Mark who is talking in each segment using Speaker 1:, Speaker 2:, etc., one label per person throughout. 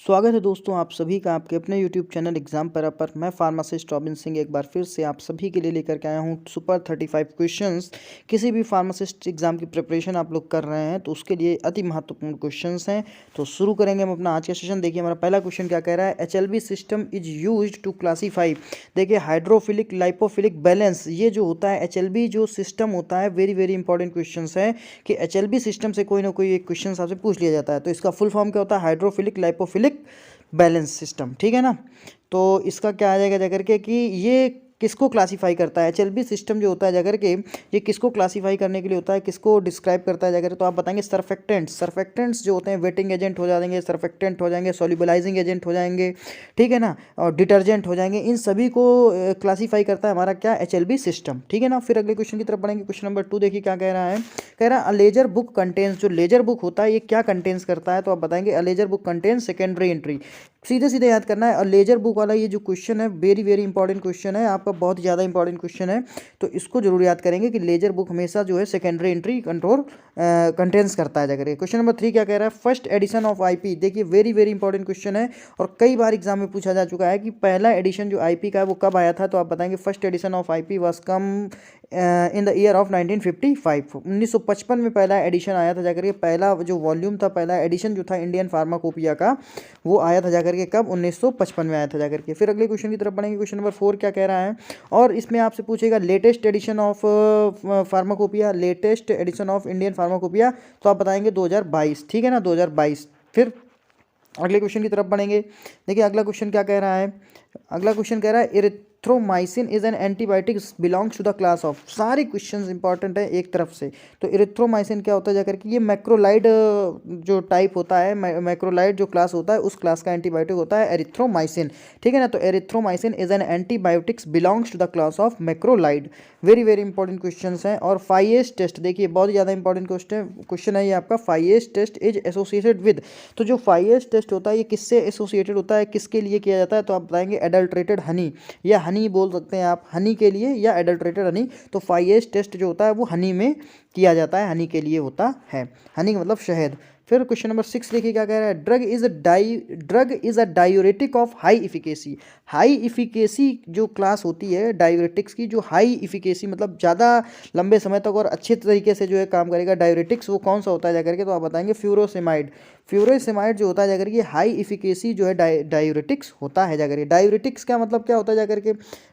Speaker 1: स्वागत है दोस्तों आप सभी का आपके अपने YouTube चैनल एग्जाम पर मैं फार्मासिस्ट रॉबिन सिंह एक बार फिर से आप सभी के लिए लेकर के आया हूँ सुपर 35 क्वेश्चंस। किसी भी फार्मासिस्ट एग्जाम की प्रिपरेशन आप लोग कर रहे हैं तो उसके लिए अति महत्वपूर्ण क्वेश्चंस हैं। तो शुरू करेंगे हम अपना आज का सेशन। देखिए हमारा पहला क्वेश्चन क्या कह रहा है, HLB system is use to classify. देखिए हाइड्रोफिलिक लाइपोफिलिक बैलेंस, ये जो होता है HLB जो सिस्टम होता है, वेरी वेरी इंपॉर्टेंट क्वेश्चन है कि HLB सिस्टम से कोई ना कोई एक क्वेश्चन आपसे पूछ लिया जाता है। तो इसका फुल फॉर्म क्या होता है, हाइड्रोफिलिक लाइपोफिलिक बैलेंस सिस्टम। ठीक है ना। तो इसका क्या आ जाएगा जाकर के कि ये किसको क्लासीफाई करता है, HLB सिस्टम जो होता है जाकर के ये किसको क्लासीफाई करने के लिए होता है, किसको डिस्क्राइब करता है जाकर। तो आप बताएंगे सर्फेक्टेंट्स जो होते हैं वेटिंग एजेंट हो जाएंगे, सर्फेक्टेंट हो जाएंगे, सॉल्युबलाइजिंग एजेंट हो जाएंगे, ठीक है ना, और डिटर्जेंट हो जाएंगे। इन सभी को क्लासीफाई करता है हमारा क्या, HLB सिस्टम। ठीक है ना। फिर अगले क्वेश्चन की तरफ बढ़ेंगे। क्वेश्चन नंबर 2 देखिए क्या कह रहा है, कह रहा है अ लेजर बुक कंटेन्स। जो लेजर बुक होता है ये क्या कंटेन्स करता है, तो आप बताएंगे a ledger book contains secondary entry. सीधे सीधे याद करना है। और लेजर बुक वाला ये जो क्वेश्चन है वेरी वेरी इंपॉर्टेंट क्वेश्चन है, आपका बहुत ज़्यादा इंपॉर्टेंट क्वेश्चन है। तो इसको जरूर याद करेंगे कि लेजर बुक हमेशा जो है सेकेंडरी एंट्री कंट्रोल कंटेंस करता है जाकर। क्वेश्चन नंबर 3 क्या कह रहा है, फर्स्ट एडिशन ऑफ आईपी। देखिए वेरी वेरी इंपॉर्टेंट क्वेश्चन है और कई बार एग्जाम में पूछा जा चुका है कि पहला एडिशन जो आईपी का है वो कब आया था। तो आप बताएंगे first edition of IP was come in the year of 1955। 1955 में पहला एडिशन आया था जाकर के। पहला जो वॉल्यूम था, पहला एडिशन जो था इंडियन फार्माकोपिया का, वो आया था जाकर के कब, 1955 में आया था जाकर के। फिर अगले क्वेश्चन की तरफ बढ़ेंगे। क्वेश्चन नंबर 4 क्या कह रहा है, और इसमें आपसे पूछेगा latest edition of pharmacopoeia, latest edition of Indian pharmacopoeia. तो आप बताएंगे 2022। ठीक है ना, 2022। फिर अगले क्वेश्चन की तरफ बढ़ेंगे। देखिए अगला क्वेश्चन क्या कह रहा है, अगला क्वेश्चन कह रहा है erythromycin is an antibiotics belongs to the class of. सारे क्वेश्चंस इंपॉर्टेंट है एक तरफ से। तो इरिथ्रोमाइसिन क्या होता है जाकर कि ये मैक्रोलाइड जो टाइप होता है, मैक्रोलाइड जो क्लास होता है उस क्लास का एंटीबायोटिक होता है एरिथ्रोमाइसिन। ठीक है ना। तो erythromycin is an antibiotics belongs to the class of macrolide. Very very important question है। और फाइएस टेस्ट, देखिए बहुत ज़्यादा इंपॉर्टेंट क्वेश्चन है ये आपका। फाइएस टेस्ट इज एसोसिएटेड विद। तो जो फाइएस टेस्ट होता है ये किससे एसोसिएटेड होता है, किसके लिए किया जाता है, तो आप बताएंगे एडल्ट्रेटेड हनी, या हनी बोल सकते हैं आप, हनी के लिए या एडल्ट्रेटेड हनी। तो फाइएस टेस्ट जो होता है वो हनी में किया जाता है, हनी के लिए होता है। हनी मतलब शहद। फिर क्वेश्चन नंबर 6 देखिए क्या कह रहा है, drug is a diuretic of high efficacy. High efficacy जो क्लास होती है डायूरेटिक्स की, जो हाई इफिकेसी मतलब ज़्यादा लंबे समय तक और अच्छे तरीके से जो है काम करेगा डायूरेटिक्स, वो कौन सा होता है जाकर के। तो आप बताएंगे फ्यूरोसेमाइड। फ्यूरोसेमाइड जो होता है जाकर के हाई इफिकेसी जो है डायूरेटिक्स होता है जाकर के। डायूरेटिक्स का मतलब क्या होता है जाकर के,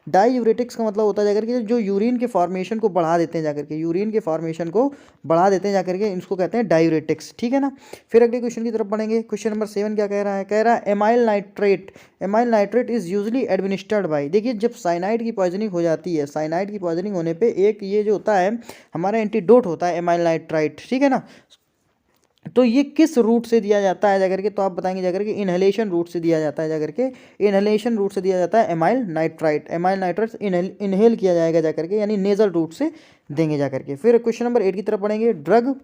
Speaker 1: डायूरेटिक्स का मतलब होता है जाकर के जो यूरिन के फॉर्मेशन को बढ़ा देते हैं जाकर के, यूरिन के फॉर्मेशन को बढ़ा देते हैं जाकर के, इसको कहते हैं डायूरेटिक्स। ठीक है ना। फिर अगले क्वेश्चन की तरफ बढ़ेंगे। क्वेश्चन नंबर 7 क्या कह रहा है, कह रहा है amyl nitrate. Amyl nitrate is usually administered by. देखिए जब साइनाइड की पॉइजनिंग हो जाती है, साइनाइड की पॉइजनिंग होने पे एक ये जो होता है हमारा एंटीडोट होता है एमाइल नाइट्राइट। ठीक है ना। तो ये किस रूट से दिया जाता है जाकर के, तो आप बताएंगे जाकर के इनहेलेशन रूट से दिया जाता है जाकर के। इनहेलेशन रूट से दिया जाता है amyl nitrite. Amyl nitrite inhale किया जाएगा जाकर के, यानी नेजल रूट से देंगे जाकर के। फिर क्वेश्चन नंबर 8 की तरफ पढ़ेंगे। ड्रग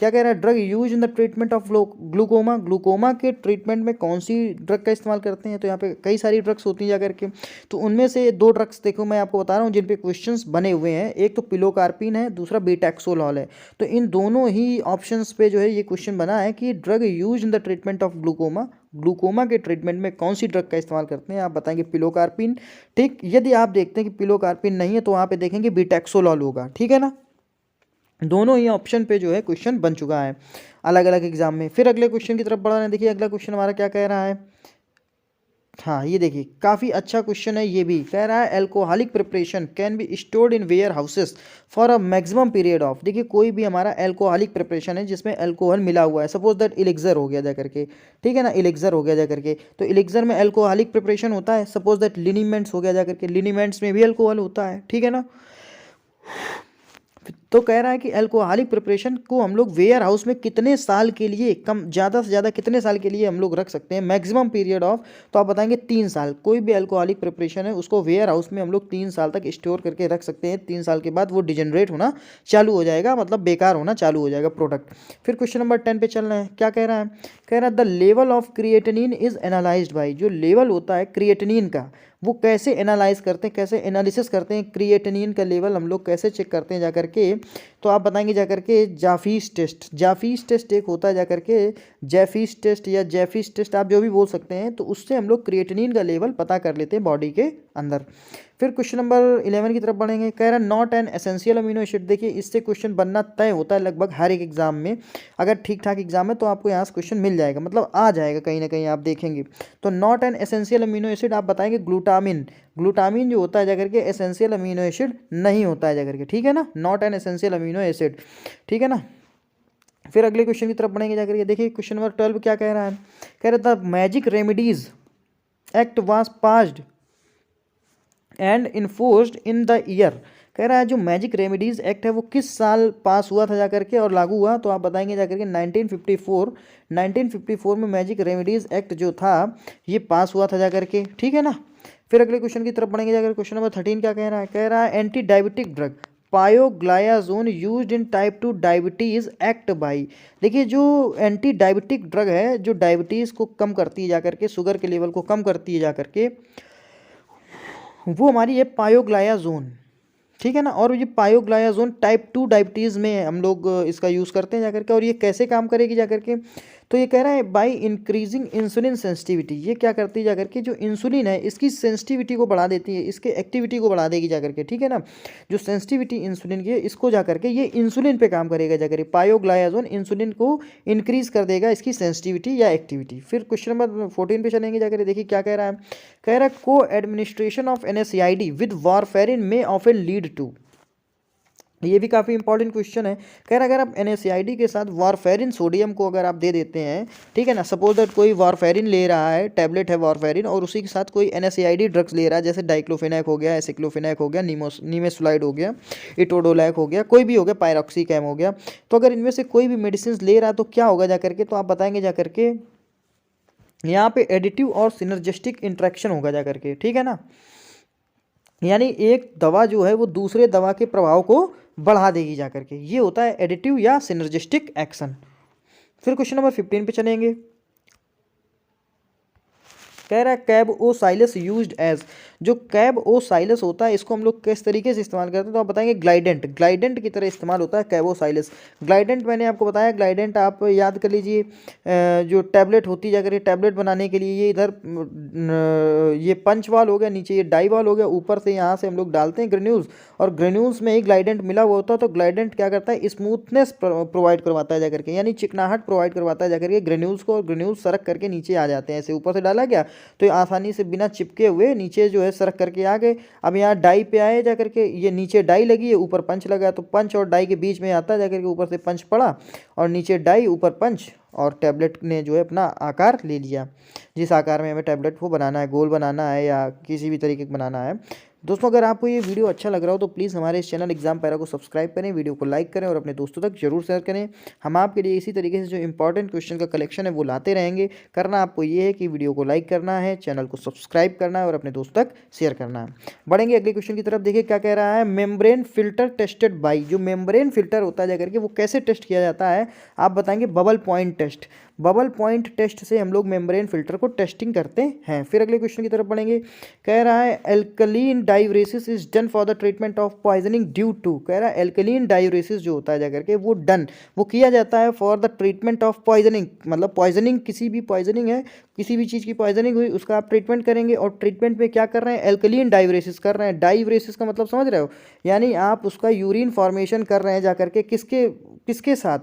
Speaker 1: क्या कह रहा है, drug use in the treatment of glaucoma. Glaucoma के ट्रीटमेंट में कौन सी ड्रग का इस्तेमाल करते हैं, तो यहाँ पे कई सारी ड्रग्स होती हैं जाकर के। तो उनमें से 2 ड्रग्स देखो मैं आपको बता रहा हूँ जिन पे क्वेश्चंस बने हुए हैं। एक तो पिलोकार्पिन है, दूसरा बीटैक्सोलॉल है। तो इन दोनों ही ऑप्शंस पे जो है ये क्वेश्चन बना है कि drug use in the treatment of glaucoma, glaucoma के ट्रीटमेंट में कौन सी ड्रग का इस्तेमाल करते हैं। आप बताएंगे पिलोकार्पिन। ठीक, यदि आप देखते हैं कि पिलोकार्पिन नहीं है तो वहाँ पे देखेंगे बीटैक्सोलॉल होगा। ठीक है ना। दोनों ही ऑप्शन पे जो है क्वेश्चन बन चुका है अलग अलग एग्जाम में। फिर अगले क्वेश्चन की तरफ बढ़ा रहे हैं। देखिए अगला क्वेश्चन हमारा क्या कह रहा है, हाँ ये देखिए काफ़ी अच्छा क्वेश्चन है। ये भी कह रहा है alcoholic preparation can be stored in warehouses for a maximum period of. देखिए कोई भी हमारा एल्कोहलिक प्रिपरेशन है जिसमें एल्कोहल मिला हुआ है, सपोज दैट इलेक्जर हो गया जाकर के। ठीक है ना, इलेक्जर हो गया जाकर के। तो इलेक्जर में एल्कोहलिक प्रिपरेशन होता है। सपोज दैट लिनीमेंट्स हो गया जाकर के, लिनीमेंट्स में भी एल्कोहल होता है। ठीक है ना। तो कह रहा है कि अल्कोहलिक प्रिपरेशन को हम लोग वेयर हाउस में कितने साल के लिए, कम ज़्यादा से ज़्यादा कितने साल के लिए हम लोग रख सकते हैं, मैक्सिमम पीरियड ऑफ। तो आप बताएंगे 3 साल। कोई भी अल्कोहलिक प्रिपरेशन है उसको वेयर हाउस में हम लोग 3 साल तक स्टोर करके रख सकते हैं। 3 साल के बाद वो डिजेनरेट होना चालू हो जाएगा, मतलब बेकार होना चालू हो जाएगा प्रोडक्ट। फिर क्वेश्चन नंबर 10 पे चल रहे हैं। क्या कह रहा है, कह रहा है the level of creatinine is analysed by. जो लेवल होता है क्रिएटिनिन का वो कैसे एनालाइज करते हैं, कैसे एनालिसिस करते हैं, क्रिएटिनिन का लेवल हम लोग कैसे चेक करते हैं जाकर के। तो तो आप बताएंगे जाकर के जाफीस टेस्ट। जाफीस टेस्ट एक होता है जाकर के जैफीस टेस्ट या जैफीस टेस्ट, आप जो भी बोल सकते हैं। तो उससे हम लोग क्रिएटिनिन का लेवल पता कर लेते हैं बॉडी के अंदर। फिर क्वेश्चन नंबर 11 की तरफ बढ़ेंगे। कह रहा है not an essential amino acid. देखिए इससे क्वेश्चन बनना तय होता है लगभग हर एक एग्जाम में। अगर ठीक ठाक एग्जाम है तो आपको यहाँ से क्वेश्चन मिल जाएगा, मतलब आ जाएगा कहीं ना कहीं, आप देखेंगे। तो not an essential amino acid आप बताएंगे ग्लूटामिन। ग्लूटामिन जो होता है जाकर के एसेंशियल अमीनो एसिड नहीं होता है जाकर के, ठीक है ना, not an essential amino acid, ठीक है ना। फिर अगले क्वेश्चन की तरफ बढ़ेंगे जाकर के। देखिए क्वेश्चन नंबर 12 क्या कह रहा है। कह रहा था magic remedies act was passed and enforced in the year. कह रहा है जो मैजिक रेमेडीज एक्ट है वो किस साल पास हुआ था जाकर के और लागू हुआ। तो आप बताएंगे जाकर के 1954। 1954 में मैजिक रेमेडीज एक्ट जो था ये पास हुआ था जाकर के, ठीक है ना। फिर अगले क्वेश्चन की तरफ बढ़ेंगे जाकर। क्वेश्चन नंबर 13 क्या कह रहा है। कह रहा है anti diabetic drug pioglitazone used in type 2 diabetes act by. देखिए जो एंटी डायबिटिक ड्रग है जो डायबिटीज़ को कम करती है जाकर के, शुगर के लेवल को कम करती है जाकर के, वो हमारी है पायोग्लायाजोन, ठीक है ना। और ये पायोग्लायाजोन टाइप 2 डायबिटीज़ में हम लोग इसका यूज़ करते हैं जाकर के। और ये कैसे काम करेगी जाकर के, तो ये कह रहा है बाय इंक्रीजिंग इंसुलिन सेंसिटिविटी। ये क्या करती है जाकर के, जो इंसुलिन है इसकी सेंसिटिविटी को बढ़ा देती है, इसके एक्टिविटी को बढ़ा देगी जाकर के, ठीक है ना। जो सेंसिटिविटी इंसुलिन की है इसको जाकर के ये इंसुलिन पे काम करेगा जाकर के। पायोग्लायाजोन इंसुलिन को इंक्रीज कर देगा, इसकी सेंसिटिविटी या एक्टिविटी। फिर क्वेश्चन नंबर 14 पे चलेंगे जाकर, देखिए क्या कह रहा है। कह रहा है को administration of NSAID with warfarin में ऑफन लीड टू। ये भी काफ़ी इंपॉर्टेंट क्वेश्चन है। कह रहा अगर आप NSAID के साथ वारफेरिन सोडियम को अगर आप दे देते हैं, ठीक है ना, सपोज दैट कोई वारफेरिन ले रहा है, टैबलेट है वारफेरिन, और उसी के साथ कोई NSAID ड्रग्स ले रहा है, जैसे डाइक्लोफेनाक हो गया, एसिक्लोफेनाक हो गया, नीमेसुलाइड हो गया, इटोडोलैक हो गया, कोई भी हो गया, पायरोक्सीकैम हो गया। तो अगर इनमें से कोई भी मेडिसिन ले रहा है तो क्या होगा जाकर के, तो आप बताएंगे जाकर के यहाँ पे एडिटिव और सिनर्जिस्टिक इंट्रैक्शन होगा जाकर के, ठीक है ना। यानी एक दवा जो है वो दूसरे दवा के प्रभाव को बढ़ा देगी जाकर के, ये होता है एडिटिव या सिनर्जिस्टिक एक्शन। फिर क्वेश्चन नंबर 15 पे चलेंगे। कह रहा है कैब ओ साइलस यूज्ड एज। जो कैब ओ साइलस होता है इसको हम लोग किस तरीके से इस्तेमाल करते हैं, तो आप बताएंगे ग्लाइडेंट। ग्लाइडेंट की तरह इस्तेमाल होता है कैब ओ साइलस। ग्लाइडेंट मैंने आपको बताया, ग्लाइडेंट आप याद कर लीजिए, जो टैबलेट होती जाकर ये टैबलेट बनाने के लिए ये इधर ये पंच वाल हो गया, नीचे ये डाई वाल हो गया, ऊपर से यहाँ से हम लोग डालते हैं ग्रेन्यूल्स, और ग्रेन्यूल्स में ही ग्लाइडेंट मिला हुआ होता है। तो ग्लाइडेंट क्या करता है, स्मूथनेस प्रोवाइड करवाता है जाकर के, यानी चिकनाहट प्रोवाइड करवाता है जाकर के ग्रेन्यूल्स को, और ग्रेन्यूल्स सरक करके नीचे आ जाते हैं। ऐसे ऊपर से डाला गया तो ये आसानी से बिना चिपके हुए नीचे जो है सरक करके आ गए। अब यहाँ डाई पे आए जाकर के, ये नीचे डाई लगी है, ऊपर पंच लगा, तो पंच और डाई के बीच में आता है जाकर के, ऊपर से पंच पड़ा और नीचे डाई, ऊपर पंच, और टैबलेट ने जो है अपना आकार ले लिया, जिस आकार में हमें टैबलेट को बनाना है, गोल बनाना है या किसी भी तरीके का बनाना है। दोस्तों अगर आपको ये वीडियो अच्छा लग रहा हो तो प्लीज़ हमारे इस चैनल एग्जाम पैरा को सब्सक्राइब करें, वीडियो को लाइक करें और अपने दोस्तों तक जरूर शेयर करें। हम आपके लिए इसी तरीके से जो इंपॉर्टेंट क्वेश्चन का कलेक्शन है वो लाते रहेंगे। करना आपको ये है कि वीडियो को लाइक करना है, चैनल को सब्सक्राइब करना है और अपने दोस्तों तक शेयर करना है। बढ़ेंगे अगले क्वेश्चन की तरफ। देखिए क्या कह रहा है। Membrane filter tested by. जो मेम्ब्रेन फिल्टर होता है जाकर के वो कैसे टेस्ट किया जाता है, आप बताएंगे bubble point test. Bubble point test से हम लोग मेम्ब्रेन फिल्टर को टेस्टिंग करते हैं। फिर अगले क्वेश्चन की तरफ बढ़ेंगे। कह रहा है alkaline diuresis is done for the treatment of poisoning due to. कह रहा है एल्कलीन डायूरेसिस जो होता है जाकर के वो किया जाता है for the treatment of poisoning. मतलब पॉइजनिंग, किसी भी पॉइजनिंग है, किसी भी चीज़ की पॉइजनिंग हुई उसका आप ट्रीटमेंट करेंगे, और ट्रीटमेंट में क्या कर रहे हैं, एल्कलीन डायूरेसिस कर रहे हैं। डायूरेसिस का मतलब समझ रहे हो, यानी आप उसका यूरिन फॉर्मेशन कर रहे हैं जाकर के, किसके साथ,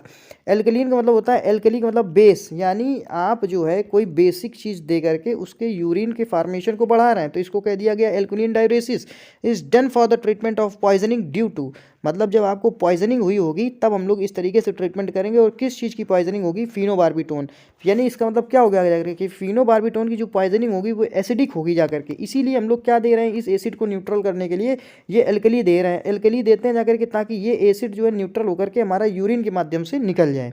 Speaker 1: एल्कलीन का मतलब होता है, एल्कली का मतलब बेस, यानी आप जो है कोई बेसिक चीज़ दे करके उसके यूरिन के फॉर्मेशन को बढ़ा रहे हैं, तो इसको कह दिया गया alkaline diuresis is done for the treatment of poisoning due to. मतलब जब आपको पॉइजनिंग हुई होगी तब हम लोग इस तरीके से ट्रीटमेंट करेंगे। और किस चीज़ की पॉइजनिंग होगी, फिनोबार्बिटोन। यानी इसका मतलब क्या हो गया जाकर कि फिनोबार्बिटोन की जो पॉइजनिंग होगी वो एसिडिक होगी जाकर के, इसीलिए हम लोग क्या दे रहे हैं, इस एसिड को न्यूट्रल करने के लिए ये एल्कली दे रहे हैं। एल्कली देते हैं जाकर के ताकि ये एसिड जो है न्यूट्रल होकर के हमारा यूरिन के माध्यम से निकल जाए,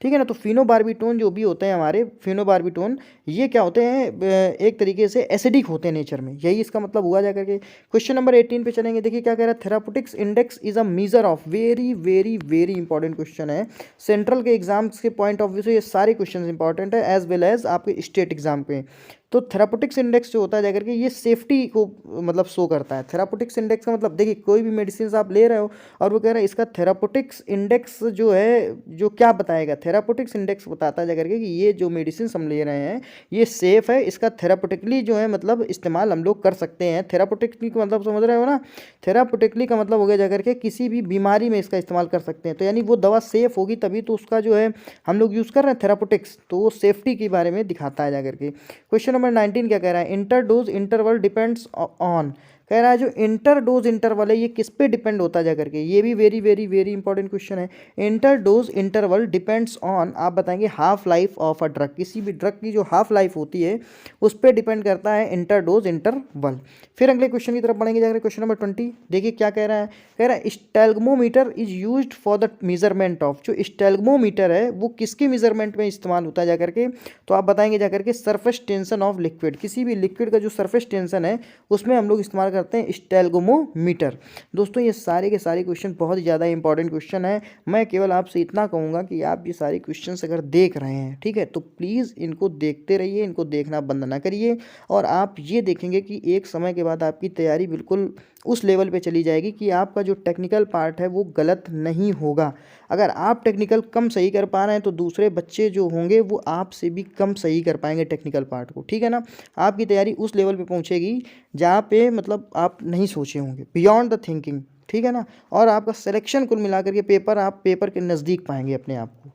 Speaker 1: ठीक है ना। तो फिनोबार्बिटोन जो भी होते हैं हमारे फिनोबार्बिटोन, ये क्या होते हैं, एक तरीके से एसिडिक होते हैं नेचर में, यही इसका मतलब हुआ जाकर के। क्वेश्चन नंबर 18 पे चलेंगे। देखिए क्या कह रहा है। Therapeutics index is a measure of, very very very important question है। सेंट्रल के एग्जाम्स के पॉइंट ऑफ व्यू से ये सारे क्वेश्चन इंपॉर्टेंट है, एज वेल एज आपके स्टेट एग्जाम पे। तो थेरापेटिक्स इंडेक्स जो होता है जाकर के ये सेफ्टी को मतलब शो करता है। थेरापेटिक्स इंडेक्स का मतलब देखिए कोई भी मेडिसिन आप ले रहे हो और वो कह रहा है इसका थेरापेटिक्स इंडेक्स जो है जो क्या बताएगा, थेरापेटिक्स इंडेक्स बताता है जाकर के कि ये जो मेडिसिन हम ले रहे हैं ये सेफ है, इसका थेरापेटिकली जो है मतलब इस्तेमाल हम लोग कर सकते हैं। थेरापेटिकली का मतलब समझ रहे हो ना, थेरापेटिकली का मतलब हो गया जाकर के किसी भी बीमारी में इसका इस्तेमाल कर सकते हैं। तो यानी वो दवा सेफ होगी तभी तो उसका जो है हम लोग यूज़ कर रहे हैं थेरापेटिक्स, तो वो सेफ्टी के बारे में दिखाता है जाकर के। क्वेश्चन नंबर 19 क्या कह रहा है, inter dose interval depends on, कह रहा है जो इंटर डोज इंटरवल है ये किस पे डिपेंड होता है जाकर के, ये भी very very very important question है। Inter dose interval depends on, आप बताएंगे half life of a drug, किसी भी ड्रग की जो हाफ लाइफ होती है उस पर डिपेंड करता है इंटर डोज इंटरवल। फिर अगले क्वेश्चन की तरफ बढ़ेंगे जाकर, क्वेश्चन नंबर 20 देखिए क्या कह रहा है, कह रहा है stalagmometer is used for the measurement of, जो स्टेल्गमोमीटर है वो किसके मेजरमेंट में इस्तेमाल होता है जाकर के, तो आप बताएंगे जाकर के सरफेस टेंशन ऑफ लिक्विड, किसी भी लिक्विड का जो सरफेस टेंशन है उसमें हम लोग इस्तेमाल करते हैं स्टेल्गमोमीटर। दोस्तों ये सारे के सारे क्वेश्चन बहुत ही ज़्यादा इंपॉर्टेंट क्वेश्चन है। मैं केवल आपसे इतना कहूँगा कि आप ये सारे क्वेश्चन अगर देख रहे हैं ठीक है तो प्लीज़ इनको देखते रहिए, इनको देखना बंद ना करिए, और आप ये देखेंगे कि एक समय के बाद आपकी तैयारी बिल्कुल उस लेवल पे चली जाएगी कि आपका जो टेक्निकल पार्ट है वो गलत नहीं होगा। अगर आप टेक्निकल कम सही कर पा रहे हैं तो दूसरे बच्चे जो होंगे वो आपसे भी कम सही कर पाएंगे टेक्निकल पार्ट को, ठीक है ना। आपकी तैयारी उस लेवल पे पहुंचेगी जहाँ पे मतलब आप नहीं सोचे होंगे, बियॉन्ड द थिंकिंग, ठीक है ना। और आपका सिलेक्शन कुल मिलाकर के पेपर आप पेपर के नज़दीक पाएंगे अपने आप को,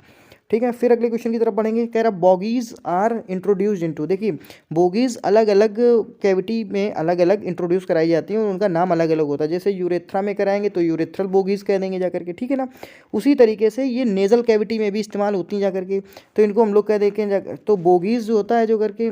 Speaker 1: ठीक है। फिर अगले क्वेश्चन की तरफ बढ़ेंगे, कह रहा बोगीज आर इंट्रोड्यूस्ड इनटू, देखिए बोगीज अलग अलग कैविटी में अलग अलग इंट्रोड्यूस कराई जाती हैं और उनका नाम अलग अलग होता है। जैसे यूरेथ्रा में कराएंगे तो यूरेथ्रल बोगीज कह देंगे जाकर के, ठीक है ना। उसी तरीके से ये नेजल कैविटी में भी इस्तेमाल होती हैं जाकर के, तो इनको हम लोग कह देंगे तो बोगीज जो होता है जो करके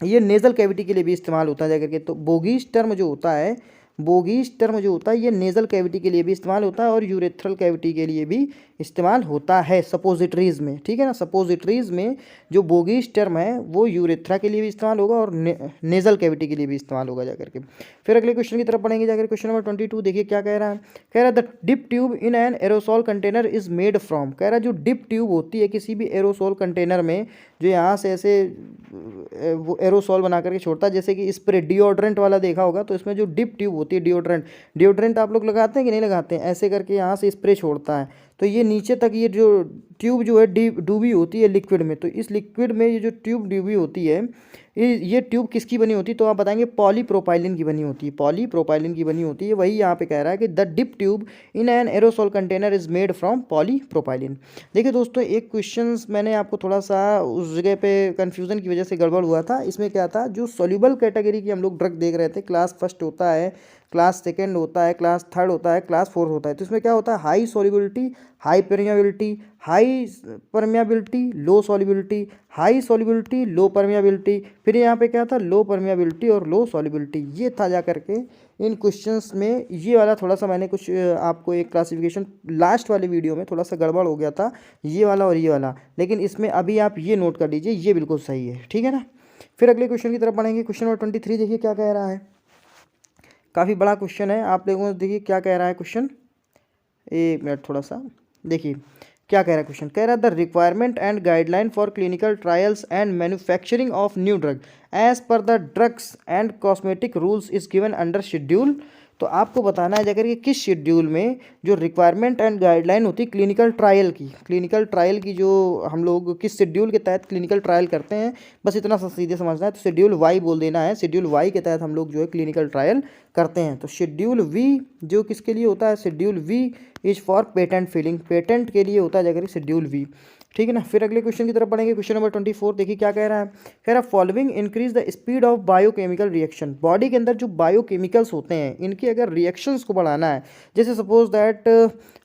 Speaker 1: ये नेजल कैविटी के लिए भी इस्तेमाल होता है जाकर के। तो बोगीज टर्म जो होता है, बोगीज टर्म जो होता है ये नेजल कैविटी के लिए भी इस्तेमाल होता है और यूरेथ्रल कैविटी के लिए भी इस्तेमाल होता है सपोजिटरीज़ में, ठीक है ना। सपोजिटरीज़ में जो बोगीज टर्म है वो यूरेथ्रा के लिए भी इस्तेमाल होगा और नेजल कैविटी के लिए भी इस्तेमाल होगा जाकर के। फिर अगले क्वेश्चन की तरफ पढ़ेंगे जाकर, क्वेश्चन नंबर 22 देखिए क्या कह रहा है, कह रहा है the dip tube in an aerosol container is made from, कह रहा है जो डिप ट्यूब होती है किसी भी एरोसोल कंटेनर में, जो यहाँ से ऐसे वो एरोसोल बना करके छोड़ता है, जैसे कि स्प्रे डिओड्रेंट वाला देखा होगा, तो इसमें जो डिप ट्यूब होती है डिओड्रेंट, डिओड्रेंट आप लोग लगाते हैं कि नहीं लगाते हैं, ऐसे करके यहाँ से स्प्रे छोड़ता है, तो ये नीचे तक ये जो ट्यूब जो है डूबी होती है लिक्विड में। तो इस लिक्विड में ये जो ट्यूब डूबी होती है ये ट्यूब किसकी बनी होती है, तो आप बताएंगे पॉलीप्रोपाइलिन की बनी होती है, पॉलीप्रोपाइलिन की बनी होती है। वही यहाँ पे कह रहा है कि the dip tube in an aerosol container is made from polypropylene. देखिए दोस्तों एक क्वेश्चन मैंने आपको थोड़ा सा उस जगह पे कन्फ्यूज़न की वजह से गड़बड़ हुआ था। इसमें क्या था, जो सोल्यूबल कैटेगरी की हम लोग ड्रग देख रहे थे, क्लास फर्स्ट होता है, क्लास सेकेंड होता है, क्लास थर्ड होता है, क्लास फोर्थ होता है। तो इसमें क्या होता है, high solubility, high permeability, high permeability, low solubility, high solubility, low permeability, फिर यहाँ पे क्या था, लो परमियाबिलिटी और लो सॉल्युबिलिटी। ये था जा करके इन क्वेश्चंस में, ये वाला थोड़ा सा मैंने कुछ आपको एक क्लासिफिकेशन लास्ट वाले वीडियो में थोड़ा सा गड़बड़ हो गया था, ये वाला और ये वाला, लेकिन इसमें अभी आप ये नोट कर लीजिए, ये बिल्कुल सही है, ठीक है ना। फिर अगले क्वेश्चन की तरफ बढ़ेंगे, क्वेश्चन नंबर 23 देखिए क्या कह रहा है, काफ़ी बड़ा क्वेश्चन है। आप लोगों को देखिए क्या कह रहा है क्वेश्चन, एक मिनट थोड़ा सा देखिए क्या कह रहा है क्वेश्चन, कह रहा है the requirement and guideline for clinical trials and manufacturing of new drug as per the drugs and cosmetic rules is given under schedule. तो आपको बताना है जाकर कि किस शेड्यूल में जो रिक्वायरमेंट एंड गाइडलाइन होती है क्लिनिकल ट्रायल की जो हम लोग किस शेड्यूल के तहत क्लिनिकल ट्रायल करते हैं, बस इतना सा सीधे समझना है। तो शेड्यूल वाई बोल देना है, शेड्यूल वाई के तहत हम लोग जो है क्लिनिकल ट्रायल करते हैं। तो शेड्यूल वी जो किसके लिए होता है, schedule V is for patent filling, patent के लिए होता है जाकर शेड्यूल वी, ठीक है ना। फिर अगले क्वेश्चन की तरफ बढ़ेंगे, क्वेश्चन नंबर 24 देखिए क्या कह रहा है, कह रहा है following increase the speed of biochemical reaction. Body के अंदर जो बायोकेमिकल्स होते हैं इनके अगर रिएक्शंस को बढ़ाना है, जैसे सपोज दैट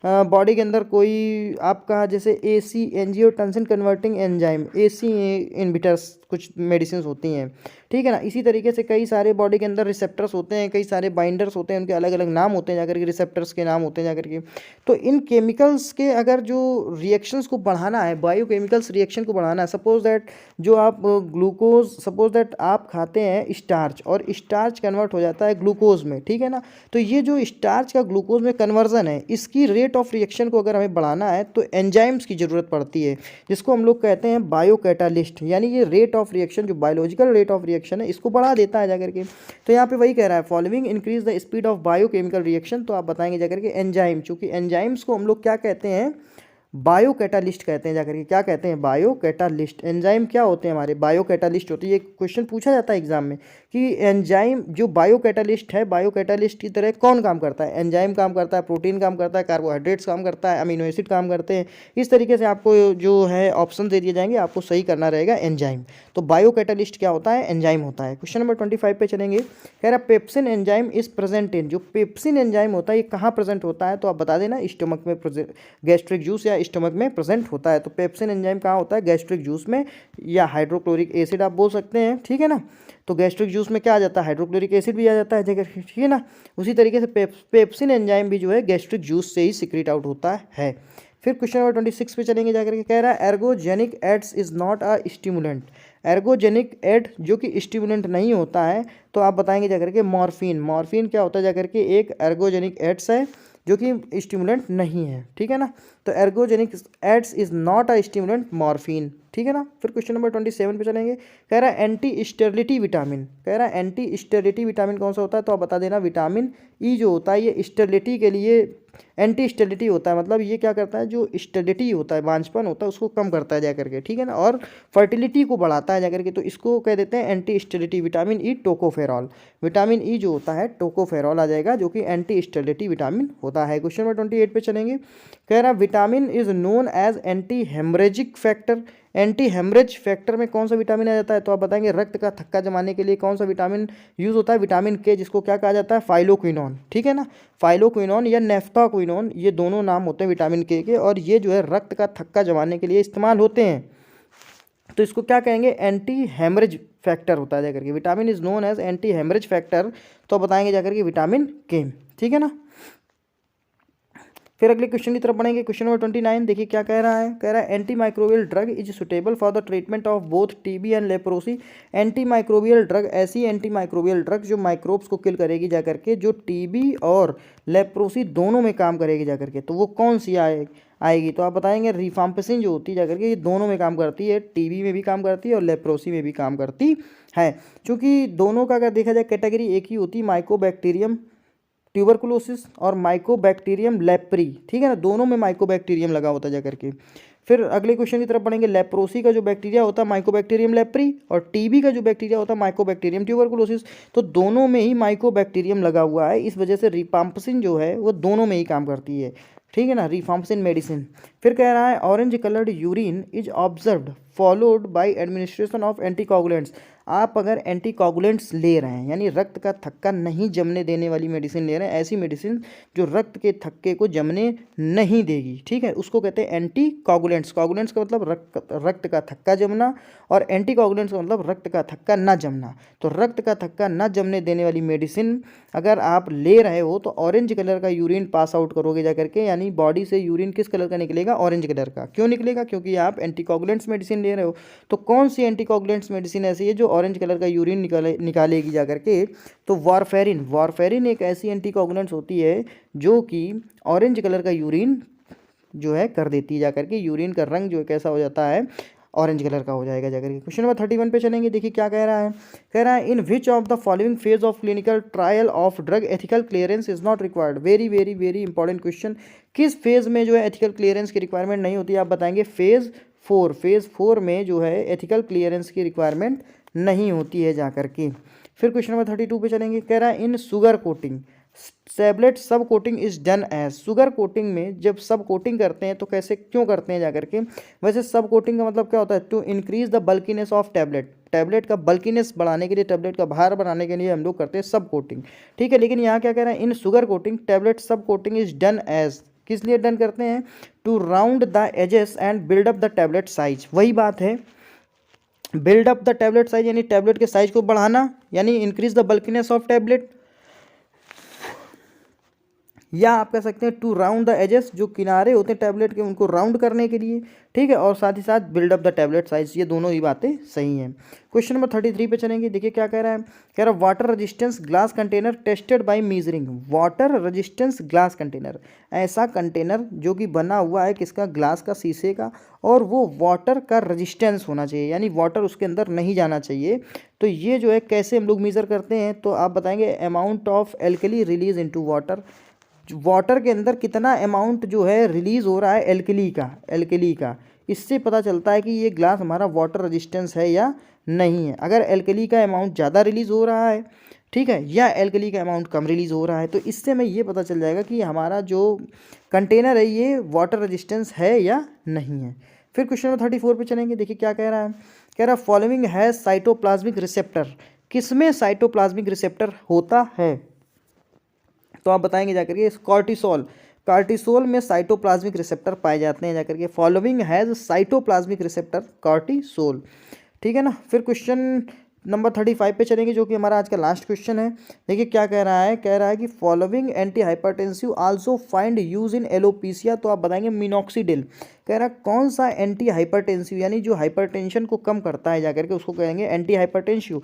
Speaker 1: बॉडी के अंदर कोई आपका जैसे AC angiotensin converting enzyme, AC inhibitors कुछ मेडिसिन होती हैं, ठीक है ना। इसी तरीके से कई सारे बॉडी के अंदर रिसेप्टर्स होते हैं, कई सारे बाइंडर्स होते हैं, उनके अलग अलग नाम होते हैं जाकर के, रिसेप्टर्स के नाम होते हैं जाकर के। तो इन केमिकल्स के अगर जो रिएक्शंस को बढ़ाना है, बायोकेमिकल्स रिएक्शन को बढ़ाना है। सपोज दैट जो आप ग्लूकोज, सपोज दैट आप खाते हैं स्टार्च और स्टार्च कन्वर्ट हो जाता है ग्लूकोज में, ठीक है ना। तो ये जो स्टार्च का ग्लूकोज में कन्वर्जन है, इसकी रेट ऑफ रिएक्शन को अगर हमें बढ़ाना है तो एंजाइम्स की ज़रूरत पड़ती है, जिसको हम लोग कहते हैं बायोकैटालिस्ट। यानी ये रेट ऑफ रिएक्शन, जो बायोलॉजिकल रेट ऑफ रिएक्शन है, इसको बढ़ा देता है जाकर के। तो यहाँ पे वही कह रहा है, following increase the speed of biochemical reaction. तो आप बताएंगे जाकर के एंजाइम, चूंकि एंजाइम्स को हम लोग क्या कहते हैं, बायोकैटालिस्ट कहते हैं जाकर के। क्या कहते हैं, बायोकैटालिस्ट। एंजाइम क्या होते हैं हमारे, बायोकैटालिस्ट होते हैं। ये क्वेश्चन पूछा जाता है एग्जाम में कि एंजाइम जो बायोकैटालिस्ट है, बायोकैटालिस्ट की तरह कौन काम करता है। एंजाइम काम करता है, प्रोटीन काम करता है, कार्बोहाइड्रेट्स काम करता है, अमीनो एसिड काम करते हैं। इस तरीके से आपको जो है ऑप्शन दे दिए जाएंगे, आपको सही करना रहेगा एंजाइम। तो बायोकैटालिस्ट क्या होता है, एंजाइम होता है। क्वेश्चन नंबर 25 पे चलेंगे। कह रहा pepsin enzyme is present in, जो पेप्सिन एंजाइम होता है ये कहाँ प्रेजेंट होता है, तो आप बता देना स्टमक में, गैस्ट्रिक जूस या स्टमक में प्रेजेंट होता है। तो पेप्सिन एंजाइम कहाँ होता है, गैस्ट्रिक जूस में, या हाइड्रोक्लोरिक एसिड आप बोल सकते हैं, ठीक है ना। तो गैस्ट्रिक जूस में क्या आ जाता है, हाइड्रोक्लोरिक एसिड भी आ जाता है जगह, ठीक है ना। उसी तरीके से पेप्सिन एंजाइम भी जो है गैस्ट्रिक जूस से ही सिक्रीट आउट होता है। फिर क्वेश्चन नंबर 26 पे चलेंगे जाकर के। कह रहा है ergogenic aids is not a stimulant. Ergogenic aid जो कि स्टिमुलेंट नहीं होता है, तो आप बताएंगे जाकर के मॉर्फिन। मॉर्फिन क्या होता है जाकर के, एक एर्गोजेनिक एड्स है जो कि स्टिमुलेंट नहीं है, ठीक है ना। तो ergogenic aids is not a stimulant morphine, ठीक है ना। फिर क्वेश्चन नंबर 27 पे चलेंगे। कह रहा है एंटी स्टेरिलिटी विटामिन। कह रहा है एंटी स्टेरिलिटी विटामिन कौन सा होता है, तो आप बता देना विटामिन ई जो होता है ये स्टेरिलिटी के लिए, एंटी स्टेरिलिटी होता है। मतलब ये क्या करता है, जो स्टेरिलिटी होता है, बांझपन होता है, उसको कम करता है जाकर के, ठीक है ना। और फर्टिलिटी को बढ़ाता है जाकर के, तो इसको कह देते हैं anti sterility vitamin E, tocopherol. Vitamin E जो होता है टोकोफेरॉल आ जाएगा, जो कि एंटी स्टेरिलिटी विटामिन होता है। क्वेश्चन नंबर 28 पे चलेंगे। कह रहा है vitamin is known as anti haemorrhagic factor. Anti haemorrhage factor में कौन सा विटामिन आ जाता है, तो आप बताएंगे रक्त का थक्का जमाने के लिए कौन सा विटामिन यूज होता है, विटामिन के, जिसको क्या कहा जाता है, फाइलोक्विनोन, ठीक है ना। फाइलोक्विनोन या नेफ्थाक्विनोन, ये दोनों नाम होते हैं विटामिन के, और ये जो है रक्त का थक्का जमाने के लिए इस्तेमाल होते हैं। तो इसको क्या कहेंगे, एंटी हेमरेज फैक्टर होता है जाकर के। Vitamin is known as anti haemorrhage factor, तो बताएंगे जाकर के विटामिन के, ठीक है ना। फिर अगले क्वेश्चन की तरफ बढ़ेंगे। क्वेश्चन नंबर 29 देखिए क्या कह रहा है। कह रहा है anti microbial drug is suitable for the treatment of both TB and leprosy. Anti microbial drug, ऐसी एंटी माइक्रोबियल ड्रग जो माइक्रोब्स को किल करेगी जाकर के, जो टीबी और लेप्रोसी दोनों में काम करेगी जाकर के, तो वो कौन सी आएगी, तो आप बताएंगे रिफाम्पिसिन जो होती है जाकर के, ये दोनों में काम करती है, टीबी में भी काम करती है और लेप्रोसी में भी काम करती है। क्योंकि दोनों का अगर देखा जाए कैटेगरी एक ही होती है, माइकोबैक्टीरियम ट्यूबरकुलोसिस और माइकोबैक्टीरियम लेप्री, ठीक है ना, दोनों में माइकोबैक्टीरियम लगा होता है जाकर के। फिर अगले क्वेश्चन की तरफ पढ़ेंगे। लेप्रोसी का जो बैक्टीरिया होता है माइकोबैक्टीरियम लेप्री, और टीबी का जो बैक्टीरिया होता है माइकोबैक्टीरियम ट्यूबरकुलोसिस, तो दोनों में ही माइकोबैक्टीरियम लगा हुआ है। इस वजह से रिफाम्पिसिन जो है वो दोनों में ही काम करती है, ठीक है ना, रिफाम्पिसिन मेडिसिन। फिर कह रहा है orange coloured urine is observed followed by administration of anticoagulants. आप अगर एंटीकोगुलेंट्स ले रहे हैं, यानी रक्त का थक्का नहीं जमने देने वाली मेडिसिन ले रहे हैं, ऐसी मेडिसिन जो रक्त के थक्के को जमने नहीं देगी, ठीक है, उसको कहते हैं एंटीकोगुलेंट्स। कोगुलेंट्स का मतलब रक्त का थक्का जमना, और एंटीकोगुलेंट्स का मतलब रक्त का थक्का ना जमना। तो रक्त का थक्का ना जमने देने वाली मेडिसिन अगर आप ले रहे हो तो ऑरेंज कलर का यूरिन पास आउट करोगे जाकर के, यानी बॉडी से यूरिन किस कलर का निकलेगा, ऑरेंज कलर का। क्यों निकलेगा, क्योंकि आप एंटीकोगुलेंट्स मेडिसिन ले रहे हो। तो कौन सी एंटीकोगुलेंट्स मेडिसिन ऐसी है जो ऑरेंज कलर का यूरिन निकालेगी जाकर के, तो वारफेरिन। वारफेरिन एक ऐसी एंटीकोगुलेंट्स होती है जो कि ऑरेंज कलर का यूरिन जो है कर देती है जाकर के, यूरिन का रंग जो है कैसा हो जाता है, ऑरेंज कलर का हो जाएगा जाकर के। क्वेश्चन नंबर 31 पे चलेंगे। देखिए क्या कह रहा है। कह रहा है in which of the following phase of clinical trial of drug ethical clearance is not required. Very very very important question. किस फेज में जो है एथिकल क्लियरेंस की रिक्वायरमेंट नहीं होती है, आप बताएंगे फेज 4। फेज 4 में जो है एथिकल क्लियरेंस की रिक्वायरमेंट नहीं होती है जाकर के। फिर क्वेश्चन नंबर 32 पे चलेंगे। कह रहा है in sugar coating tablet sub coating is done as. Sugar coating में जब सब कोटिंग करते हैं तो कैसे, क्यों करते हैं जाकर के, वैसे सब कोटिंग का मतलब क्या होता है, to increase the bulkiness of tablet. Tablet का बल्कीनेस बढ़ाने के लिए, टैबलेट का भार बढ़ाने के लिए हम लोग करते हैं सब कोटिंग, ठीक है। लेकिन यहाँ क्या कह रहे हैं, in sugar coating tablet sub coating is done as, किस लिए डन करते हैं, to round the edges and build up the tablet size. वही बात है, build up the tablet size यानी टैबलेट के साइज को बढ़ाना, यानी increase the bulkiness of tablet. या आप कह सकते हैं टू राउंड द एजेस, जो किनारे होते हैं टैबलेट के उनको राउंड करने के लिए, ठीक है, और साथ ही साथ build up the tablet size. ये दोनों ही बातें सही हैं। क्वेश्चन नंबर 33 पे चलेंगे। देखिए क्या कह रहा है, कह रहा है water resistance glass container tested by measuring. Water resistance glass container, ऐसा कंटेनर जो कि बना हुआ है किसका, ग्लास का, शीशे का, और वो वाटर का रेजिस्टेंस होना चाहिए, यानी वाटर उसके अंदर नहीं जाना चाहिए। तो ये जो है कैसे हम लोग मेज़र करते हैं, तो आप बताएंगे amount of alkali release into water. Water के अंदर कितना अमाउंट जो है रिलीज़ हो रहा है एल्कली का, इससे पता चलता है कि ये ग्लास हमारा वाटर रेजिस्टेंस है या नहीं है। अगर एल्कली का अमाउंट ज़्यादा रिलीज़ हो रहा है, ठीक है, या एल्कली का अमाउंट कम रिलीज़ हो रहा है, तो इससे हमें ये पता चल जाएगा कि हमारा जो कंटेनर है ये वाटर रेजिस्टेंस है या नहीं है। फिर क्वेश्चन नंबर 34 पे चलेंगे। देखिए क्या कह रहा है, कह रहा है फॉलोइंग हैज़ साइटोप्लाज्मिक रिसेप्टर। किसमें साइटोप्लाज्मिक रिसेप्टर होता है, तो आप बताएंगे जाकर के कॉर्टिसोल। कार्टिसोल में साइटोप्लाज्मिक रिसेप्टर पाए जाते हैं जाकर के। Following has cytoplasmic receptor cortisol, ठीक है ना। फिर क्वेश्चन नंबर 35 पे चलेंगे, जो कि हमारा आज का लास्ट क्वेश्चन है। देखिए क्या कह रहा है, कह रहा है कि following anti hypertensive also find use in alopecia. तो आप बताएंगे मिनॉक्सीडिल। कह रहा है कौन सा एंटी हाइपरटेंसिव, यानी जो हाइपरटेंशन को कम करता है जाकर के, उसको कहेंगे anti hypertensive.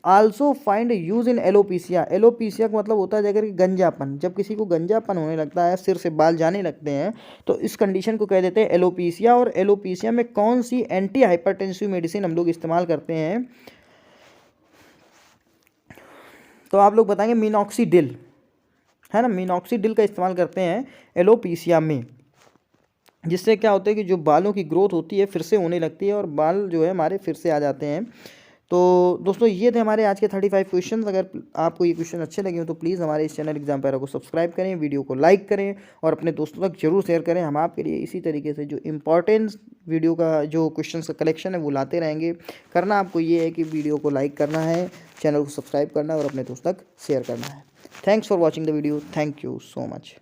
Speaker 1: Also find use in alopecia. Alopecia का मतलब होता है जाकर के गंजापन। जब किसी को गंजापन होने लगता है, सिर से बाल जाने लगते हैं, तो इस कंडीशन को कह देते हैं एलोपीसिया। और एलोपीसिया में कौन सी एंटी हाइपरटेंसिव मेडिसिन हम लोग इस्तेमाल करते हैं, तो आप लोग बताएंगे मिनॉक्सीडिल, है ना। मिनॉक्सीडिल का इस्तेमाल करते हैं एलोपीसिया में, जिससे क्या होता है कि जो बालों की ग्रोथ होती है फिर से होने लगती है और बाल जो है हमारे फिर से आ जाते हैं। तो दोस्तों ये थे हमारे आज के 35 क्वेश्चंस। अगर आपको ये क्वेश्चन अच्छे लगे हो तो प्लीज़ हमारे इस चैनल एग्जाम पैरा को सब्सक्राइब करें, वीडियो को लाइक करें और अपने दोस्तों तक जरूर शेयर करें। हम आपके लिए इसी तरीके से जो इंपॉर्टेंस वीडियो का जो क्वेश्चन का कलेक्शन है वो लाते रहेंगे। करना आपको ये है कि वीडियो को लाइक करना है, चैनल को सब्सक्राइब करना है और अपने दोस्तों तक शेयर करना है। Thanks for watching the video. Thank you so much.